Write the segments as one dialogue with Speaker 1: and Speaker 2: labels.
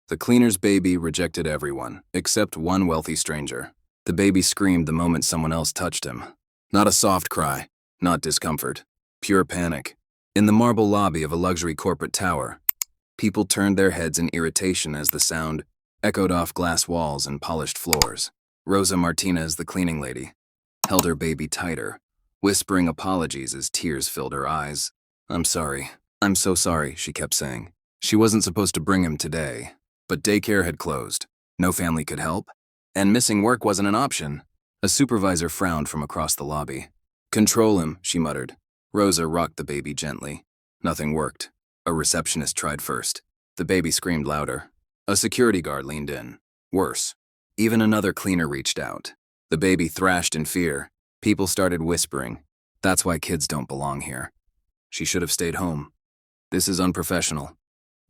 Speaker 1: The cleaner's baby rejected everyone, except one wealthy stranger. The baby screamed the moment someone else touched him. Not a soft cry, not discomfort, pure panic. In the marble lobby of a luxury corporate tower, people turned their heads in irritation as the sound echoed off glass walls and polished floors. Rosa Martinez, the cleaning lady, held her baby tighter, whispering apologies as tears filled her eyes. "I'm sorry. I'm so sorry," she kept saying. She wasn't supposed to bring him today, but daycare had closed. No family could help, and missing work wasn't an option. A supervisor frowned from across the lobby. "Control him," she muttered. Rosa rocked the baby gently. Nothing worked. A receptionist tried first. The baby screamed louder. A security guard leaned in. Worse. Even another cleaner reached out. The baby thrashed in fear. People started whispering. "That's why kids don't belong here. She should have stayed home. This is unprofessional."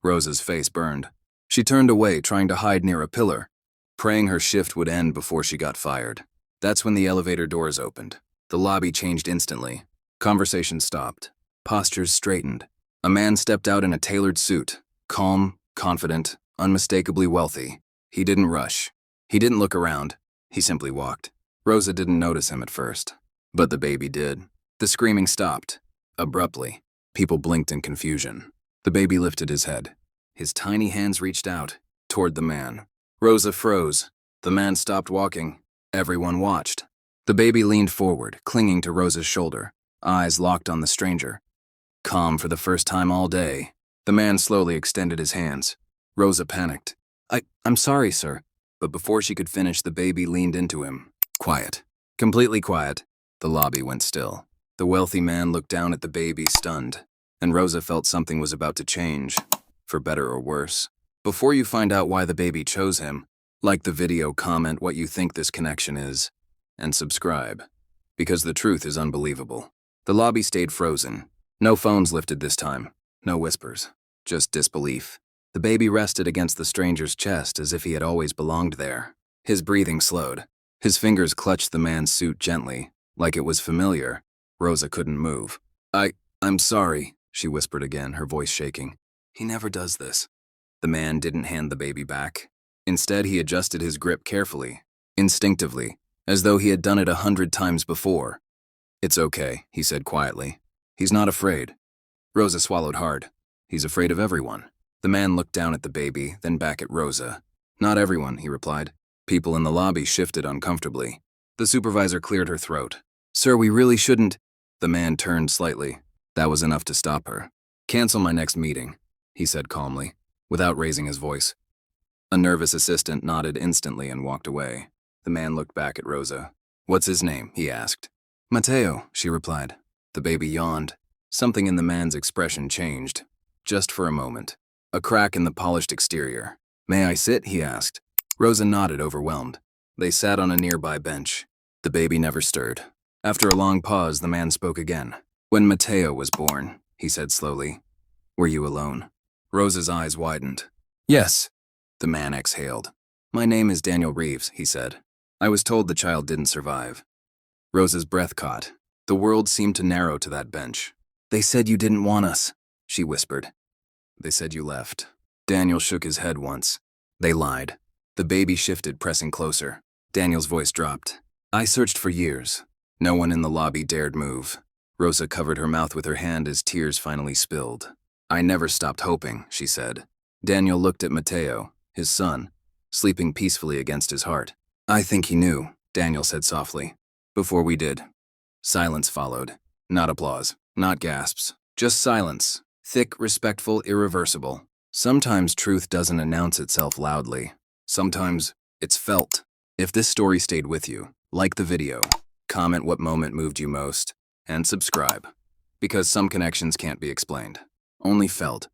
Speaker 1: Rosa's face burned. She turned away, trying to hide near a pillar, praying her shift would end before she got fired. That's when the elevator doors opened. The lobby changed instantly. Conversation stopped. Postures straightened. A man stepped out in a tailored suit, calm, confident, unmistakably wealthy. He didn't rush. He didn't look around. He simply walked. Rosa didn't notice him at first, but the baby did. The screaming stopped. Abruptly, people blinked in confusion. The baby lifted his head. His tiny hands reached out, toward the man. Rosa froze. The man stopped walking. Everyone watched. The baby leaned forward, clinging to Rosa's shoulder, eyes locked on the stranger. Calm for the first time all day, the man slowly extended his hands. Rosa panicked. I'm sorry, sir." But before she could finish, the baby leaned into him. Quiet. Completely quiet. The lobby went still. The wealthy man looked down at the baby, stunned, and Rosa felt something was about to change, for better or worse. Before you find out why the baby chose him, like the video, comment what you think this connection is, and subscribe, because the truth is unbelievable. The lobby stayed frozen. No phones lifted this time, no whispers, just disbelief. The baby rested against the stranger's chest as if he had always belonged there. His breathing slowed. His fingers clutched the man's suit gently, like it was familiar. Rosa couldn't move. I'm sorry," she whispered again, her voice shaking. "He never does this." The man didn't hand the baby back. Instead, he adjusted his grip carefully, instinctively, as though he had done it 100 times before. "It's okay," he said quietly. "He's not afraid." Rosa swallowed hard. "He's afraid of everyone." The man looked down at the baby, then back at Rosa. "Not everyone," he replied. People in the lobby shifted uncomfortably. The supervisor cleared her throat. "Sir, we really shouldn't." The man turned slightly. That was enough to stop her. "Cancel my next meeting," he said calmly, without raising his voice. A nervous assistant nodded instantly and walked away. The man looked back at Rosa. "What's his name?" he asked. "Mateo," she replied. The baby yawned. Something in the man's expression changed, just for a moment. A crack in the polished exterior. "May I sit?" he asked. Rosa nodded, overwhelmed. They sat on a nearby bench. The baby never stirred. After a long pause, the man spoke again. "When Mateo was born," he said slowly, "were you alone?" Rosa's eyes widened. "Yes." The man exhaled. "My name is Daniel Reeves," he said. "I was told the child didn't survive." Rosa's breath caught. The world seemed to narrow to that bench. "They said you didn't want us," she whispered. "They said you left." Daniel shook his head once. "They lied." The baby shifted, pressing closer. Daniel's voice dropped. "I searched for years. No one in the lobby dared move." Rosa covered her mouth with her hand as tears finally spilled. "I never stopped hoping," she said. Daniel looked at Mateo, his son, sleeping peacefully against his heart. "I think he knew," Daniel said softly. "Before we did." Silence followed. Not applause, not gasps, just silence. Thick, respectful, irreversible. Sometimes truth doesn't announce itself loudly. Sometimes it's felt. If this story stayed with you, like the video, comment what moment moved you most, and subscribe. Because some connections can't be explained, only felt.